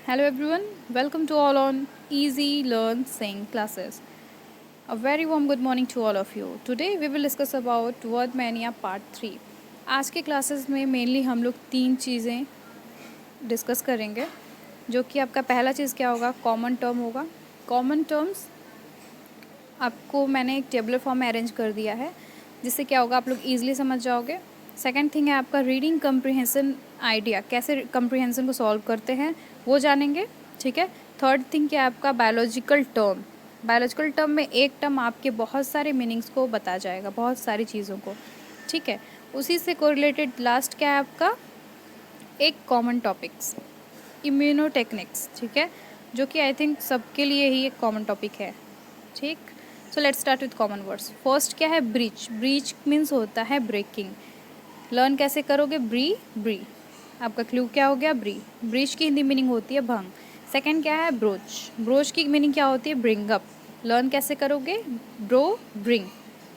Hello everyone, welcome to all on Easy Learn Sing classes. A very warm good morning to all of you. Today we will discuss about Word Mania Part 3. आज के classes में mainly हम लोग तीन चीज़ें discuss करेंगे, जो कि आपका पहला चीज़ क्या होगा, कॉमन टर्म होगा. कॉमन टर्म्स आपको मैंने एक टेबलर फॉर्म में अरेंज कर दिया है, जिससे क्या होगा आप लोग ईजिली समझ जाओगे. सेकेंड थिंग है आपका रीडिंग कंप्रीहेंशन आइडिया, कैसे कंप्रीहेंशन को सॉल्व करते हैं वो जानेंगे. ठीक है. थर्ड थिंग क्या है आपका बायोलॉजिकल टर्म. बायोलॉजिकल टर्म में एक टर्म आपके बहुत सारे मीनिंग्स को बता जाएगा, बहुत सारी चीज़ों को. ठीक है. उसी से कोरिलेटेड लास्ट क्या है आपका एक कॉमन टॉपिक्स, इम्यूनोटेक्निक्स. ठीक है, जो कि आई थिंक सबके लिए ही एक कॉमन टॉपिक है. ठीक. So let's start with common words. First क्या है ब्रीच. ब्रीच मीन्स होता है ब्रेकिंग. लर्न कैसे करोगे, ब्री. आपका क्लू क्या हो गया, ब्री. ब्रीच की हिंदी मीनिंग होती है भंग. सेकंड क्या है ब्रोच. ब्रोच की मीनिंग क्या होती है, ब्रिंग अप. लर्न कैसे करोगे, ब्रो ब्रिंग.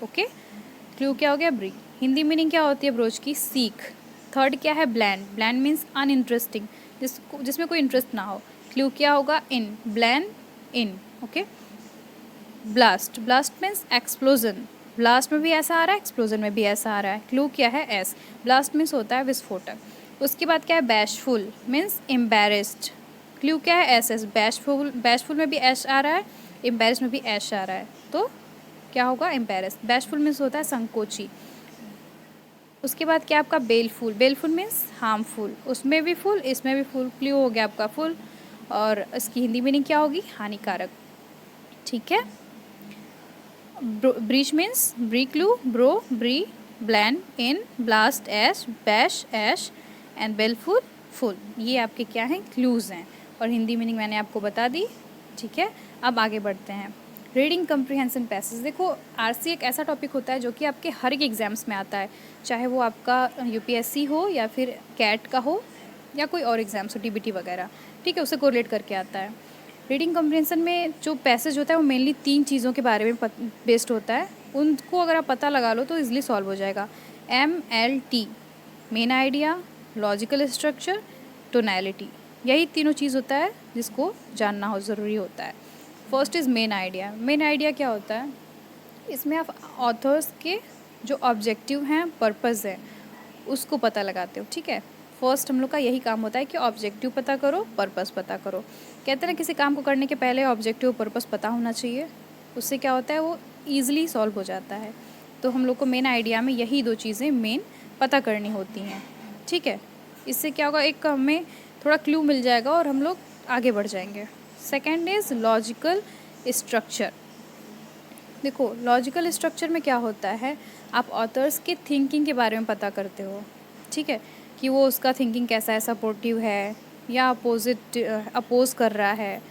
ओके. क्लू क्या हो गया, ब्री. हिंदी मीनिंग क्या होती है ब्रोच की, सीख. थर्ड क्या है ब्लैंड. ब्लैंड मीन्स अनइंटरेस्टिंग, जिसमें कोई इंटरेस्ट ना हो. क्लू क्या होगा, in. Bland in. Okay. Blast. Blast means explosion. Blast में भी ऐसा आ रहा है, एक्सप्लोजन में भी ऐसा आ रहा है. क्लू क्या है, एस. ब्लास्ट मीन्स होता है विस्फोटक. उसके बाद क्या है बैशफुल मीन्स एम्बेरेस्ड. क्लू क्या है, एस एस. बैशफुल. बैशफुल में भी एश आ रहा है, एम्बेरेस में भी एश आ रहा है, तो क्या होगा, एम्बेरेस. बैशफुल मीन्स होता है संकोची. उसके बाद क्या आपका बेलफुल. बेलफुल मीन्स हार्मफुल. उसमें भी फुल, इसमें भी फुल. क्लू हो गया आपका फुल, और इसकी हिंदी मीनिंग क्या होगी, हानिकारक. ठीक है. ब्रीच मीन्स ब्री. क्लू ब्रो ब्री. Bland in. Blast ash. Bash ash. And बेलफुल फुल. ये आपके क्या हैं, क्लूज़ हैं, और हिंदी मीनिंग मैंने आपको बता दी. ठीक है. अब आगे बढ़ते हैं. Reading comprehension passage. देखो आरसी एक ऐसा टॉपिक होता है जो कि आपके हर एक एग्जाम्स में आता है, चाहे वो आपका यूपीएससी हो या फिर कैट का हो या कोई और एग्जाम्स हो, टीबीटी वगैरह. ठीक है, उससे कोरिलेट करके आता है. रीडिंग कम्प्रीहेंशन में जो पैसेज होता है वो मेनली तीन चीज़ों के बारे में बेस्ड होता है. उनको अगर आप पता लगा लो तो इजीली सॉल्व हो जाएगा. MLT, main idea, logical structure, tonality. यही तीनों चीज़ होता है जिसको जानना हो ज़रूरी होता है. First is main idea. Main idea क्या होता है, इसमें आप ऑथर्स के जो ऑब्जेक्टिव हैं, पर्पज़ है, उसको पता लगाते हो. ठीक है. फर्स्ट हम लोग का यही काम होता है कि ऑब्जेक्टिव पता करो, पर्पस पता करो. कहते हैं ना किसी काम को करने के पहले ऑब्जेक्टिव पर्पस पता होना चाहिए. उससे क्या होता है, वो ईजिली सॉल्व हो जाता है. तो हम लोग को मेन आइडिया में यही दो चीज़ें मेन पता करनी होती हैं. ठीक है. इससे क्या होगा, एक हमें थोड़ा क्लू मिल जाएगा और हम लोग आगे बढ़ जाएंगे. Second is logical structure. देखो लॉजिकल स्ट्रक्चर में क्या होता है, आप ऑथर्स के थिंकिंग के बारे में पता करते हो. ठीक है, कि वो उसका थिंकिंग कैसा है, सपोर्टिव है या अपोज कर रहा है.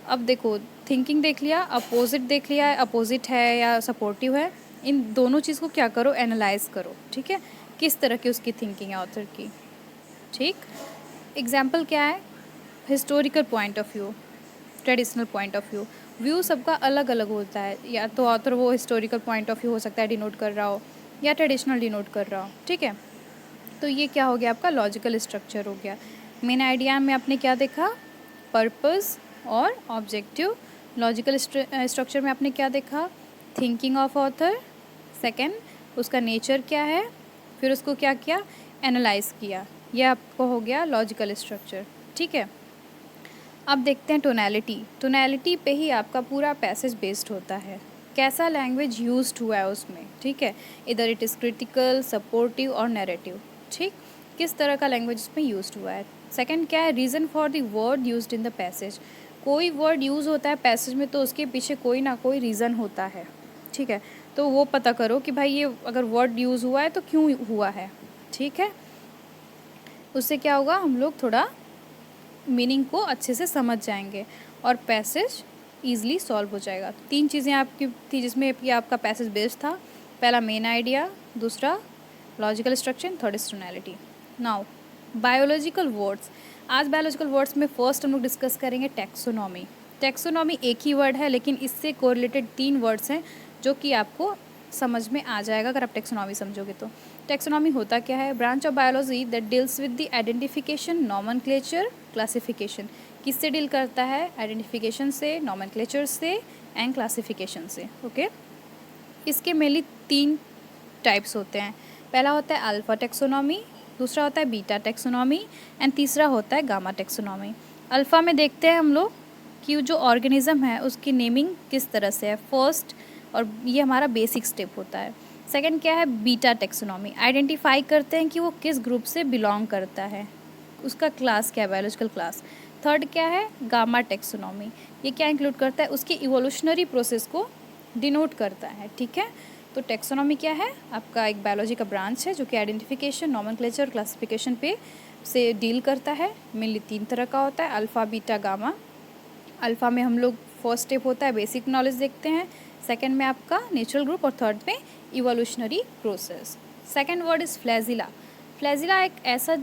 अब देखो थिंकिंग देख लिया, अपोजिट देख लिया, अपोजिट है या सपोर्टिव है. इन दोनों चीज़ को क्या करो, एनालाइज करो. ठीक है, किस तरह की उसकी थिंकिंग है ऑथर की. ठीक. एग्जाम्पल क्या है, historical point of view, traditional point of view. View सबका अलग अलग होता है, या तो ऑथर वो हिस्टोरिकल पॉइंट ऑफ व्यू हो सकता है डिनोट कर रहा हो, या ट्रेडिशनल डिनोट कर रहा हो. ठीक है. तो ये क्या हो गया आपका लॉजिकल स्ट्रक्चर हो गया. मेन आइडिया में आपने क्या देखा, पर्पस और ऑब्जेक्टिव. लॉजिकल स्ट्रक्चर में आपने क्या देखा, थिंकिंग ऑफ ऑथर. सेकंड उसका नेचर क्या है, फिर उसको क्या किया, एनालाइज किया. यह आपको हो गया लॉजिकल स्ट्रक्चर. ठीक है. अब देखते हैं टोनैलिटी. टोनैलिटी पे ही आपका पूरा पैसेज बेस्ड होता है, कैसा लैंग्वेज यूज्ड हुआ है उसमें. ठीक है, इधर इट इज़ क्रिटिकल, सपोर्टिव और नैरेटिव. ठीक, किस तरह का लैंग्वेज उसमें यूज्ड हुआ है. सेकंड क्या है, reason for the word used in the passage. कोई वर्ड यूज़ होता है पैसेज में तो उसके पीछे कोई ना कोई रीज़न होता है. ठीक है, तो वो पता करो कि भाई ये अगर वर्ड यूज़ हुआ है तो क्यों हुआ है. ठीक है, उससे क्या होगा, हम लोग थोड़ा मीनिंग को अच्छे से समझ जाएंगे और पैसेज ईजिली सॉल्व हो जाएगा. तीन चीज़ें आपकी थी जिसमें कि आपका पैसेज बेस्ड था. पहला मेन आइडिया, दूसरा logical structure, third is tonality. Now biological words. आज बायोलॉजिकल वर्ड्स में फर्स्ट हम लोग डिस्कस करेंगे टैक्सोनॉमी. टैक्सोनॉमी एक ही वर्ड है लेकिन इससे कोरिलेटेड तीन वर्ड्स हैं जो कि आपको समझ में आ जाएगा अगर आप टैक्सोनॉमी समझोगे तो. टैक्सोनॉमी होता क्या है, branch of biology that deals with the identification, nomenclature classification. किससे डील करता है? आइडेंटिफिकेशन से, नोमेनक्लेचर से एंड क्लासिफिकेशन से। ओके, इसके मेनली 3 टाइप्स होते हैं। पहला होता है अल्फा टेक्सोनॉमी, दूसरा होता है बीटा टेक्सोनॉमी एंड तीसरा होता है गामा टेक्सोनॉमी। अल्फ़ा में देखते हैं हम लोग कि जो ऑर्गेनिज्म है उसकी नेमिंग किस तरह से है फर्स्ट, और ये हमारा बेसिक स्टेप होता है। सेकंड क्या है? बीटा टेक्सोनॉमी, आइडेंटिफाई करते हैं कि वो किस ग्रुप से बिलोंग करता है, उसका क्लास क्या है, बायोलॉजिकल क्लास। थर्ड क्या है? गामा टेक्सोनॉमी, ये क्या इंक्लूड करता है? उसकी इवोल्यूशनरी प्रोसेस को डिनोट करता है। ठीक है, तो टेक्सोनॉमी क्या है? आपका एक बायोलॉजी का ब्रांच है जो कि आइडेंटिफिकेशन, नोमेनक्लेचर, क्लासिफिकेशन पे से डील करता है। मेनली 3 तरह का होता है, अल्फ़ा, बीटा, गामा। अल्फ़ा में हम लोग फर्स्ट स्टेप होता है बेसिक नॉलेज देखते हैं, सेकंड में आपका नेचुरल ग्रुप और थर्ड में evolutionary process. Second word is flagella. Flagella एक ऐसा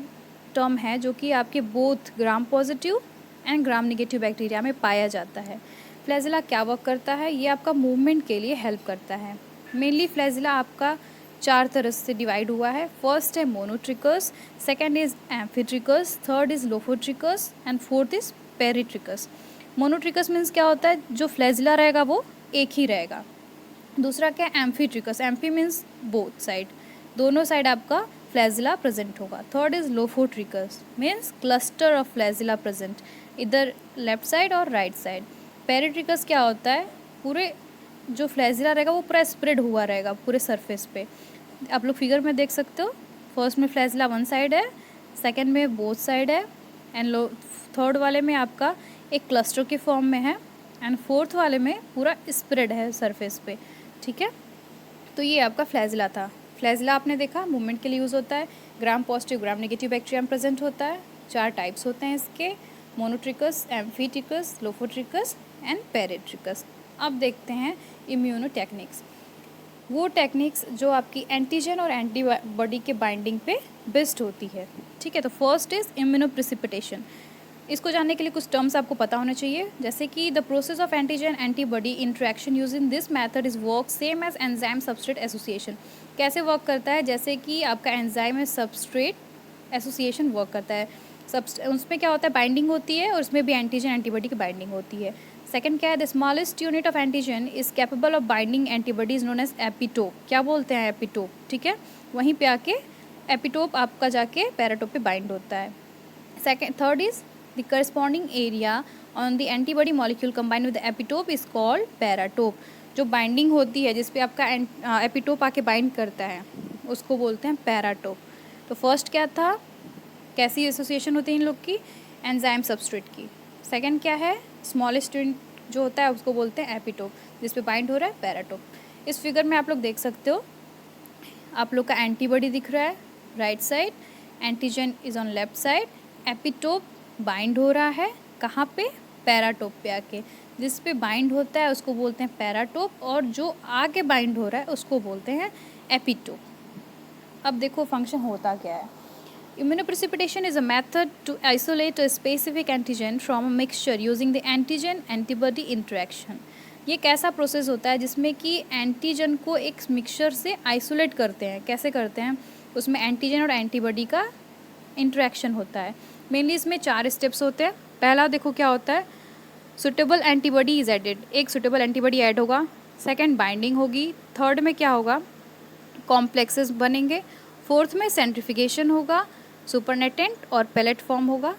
टर्म है जो कि आपके both gram positive and gram negative bacteria में पाया जाता है। फ्लैजिला क्या वर्क करता है? ये आपका मूवमेंट के लिए हेल्प करता है। मेनली फ्लैजिला आपका 4 तरह से डिवाइड हुआ है। फर्स्ट है monotrichous, second is amphitrichous, third is lophotrichous and fourth is peritrichous. Monotrichous means क्या होता है? जो फ्लैजिला रहेगा वो एक ही रहेगा। दूसरा क्या है? Amphitrichous, amphi means both side, दोनों साइड आपका फ्लैजिला प्रेजेंट होगा। Third is lophotrichous means cluster of flagella present, इधर लेफ्ट साइड और राइट साइड। पेरिट्रिकस क्या होता है? पूरे जो फ्लैजिला रहेगा वो पूरा स्प्रेड हुआ रहेगा पूरे सरफेस पे। आप लोग फिगर में देख सकते हो, फर्स्ट में फ्लैजिला वन साइड है, सेकंड में बोथ साइड है एंड थर्ड वाले में आपका एक क्लस्टर के फॉर्म में है एंड फोर्थ वाले में पूरा स्प्रेड है सरफेस पे। ठीक है, तो ये आपका फ्लैजिला था। फ्लैजिला आपने देखा मूवमेंट के लिए यूज़ होता है, gram positive gram negative bacteria में प्रेजेंट होता है। 4 टाइप्स होते हैं इसके, मोनोट्रिकस, एम्फीट्रिकस, लोफोट्रिकस एंड पेरिट्रिकस। अब देखते हैं इम्यूनोटेक्निक्स, वो टेक्निक्स जो आपकी एंटीजन और एंटीबॉडी के बाइंडिंग पे बेस्ड होती है। ठीक है, तो फर्स्ट इज इम्यूनोप्रेसिपिटेशन। इसको जानने के लिए कुछ टर्म्स आपको पता होने चाहिए, जैसे कि the process of antigen antibody interaction using this method is work same as enzyme substrate association. कैसे वर्क करता है? जैसे कि आपका एंजाइम में सबस्ट्रेट एसोसिएशन वर्क करता है, उसमें क्या होता है? बाइंडिंग होती है और उसमें भी एंटीजन एंटीबॉडी की बाइंडिंग होती है। सेकंड क्या है? The smallest unit of antigen is capable of binding antibody is known as epitope. क्या बोलते हैं? एपिटोप। ठीक है, वहीं पे आके एपिटोप आपका जाके पैराटोप पे बाइंड होता है। Third is the corresponding area on the antibody molecule combined with the epitope is called paratope. जो बाइंडिंग होती है जिस पे आपका एपिटोप आके बाइंड करता है उसको बोलते हैं पैराटोप। तो फर्स्ट क्या था? कैसी एसोसिएशन होती है इन लोग की? एंजाइम सबस्ट्रेट की। सेकंड क्या है? स्मॉलेस्ट यूनिट जो होता है उसको बोलते हैं एपिटोप, जिस पे बाइंड हो रहा है पैराटोप। इस फिगर में आप लोग देख सकते हो, आप लोग का एंटीबॉडी दिख रहा है right side, antigen is on left side, epitope bind हो रहा है कहाँ पे? पैराटोप पे आके। जिस पे बाइंड होता है उसको बोलते हैं पैराटोप और जो आगे बाइंड हो रहा है उसको बोलते हैं एपिटोप। अब देखो फंक्शन होता क्या है। Immunoprecipitation is a method to isolate a specific antigen from a mixture using the antigen-antibody interaction. ये कैसा प्रोसेस होता है जिसमें कि एंटीजन को एक मिक्सचर से आइसोलेट करते हैं। कैसे करते हैं? उसमें एंटीजन और एंटीबॉडी का इंटरेक्शन होता है। मेनली इसमें 4 स्टेप्स होते हैं। पहला देखो क्या होता है, सुटेबल एंटीबॉडी इज एडेड, एक सुटेबल एंटीबॉडी ऐड होगा। सेकेंड बाइंडिंग होगी। थर्ड में क्या होगा? कॉम्प्लेक्सेस बनेंगे। फोर्थ में सेंट्रिफिकेशन होगा, सुपरनेटेंट और पैलेट फॉर्म होगा।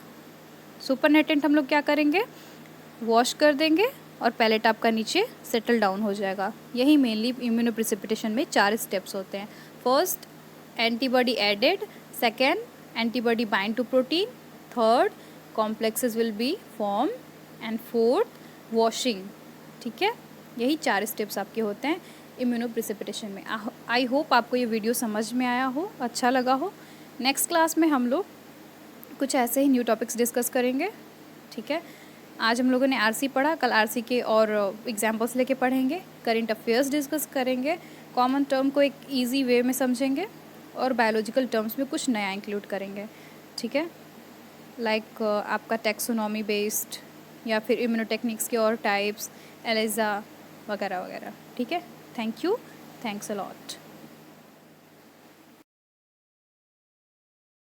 सुपरनेटेंट हम लोग क्या करेंगे? वॉश कर देंगे और पैलेट आपका नीचे सेटल डाउन हो जाएगा। यही मेनली इम्यूनोप्रेसिपिटेशन में 4 स्टेप्स होते हैं। First antibody added, second antibody bind to protein, third complexes will be form and fourth washing. ठीक है, यही 4 स्टेप्स आपके होते हैं इम्यूनोप्रेसिपिटेशन में। आई होप आपको ये वीडियो समझ में आया हो, अच्छा लगा हो। नेक्स्ट क्लास में हम लोग कुछ ऐसे ही न्यू टॉपिक्स डिस्कस करेंगे। ठीक है, आज हम लोगों ने आरसी पढ़ा, कल आरसी के और एग्जाम्पल्स लेके पढ़ेंगे, करंट अफेयर्स डिस्कस करेंगे, कॉमन टर्म को एक इजी वे में समझेंगे और बायोलॉजिकल टर्म्स में कुछ नया इंक्लूड करेंगे। ठीक है, लाइक आपका टैक्सोनॉमी बेस्ड या फिर इम्यूनोटेक्निक्स के और टाइप्स, एलिजा वगैरह वगैरह। ठीक है, thank you, thanks a lot.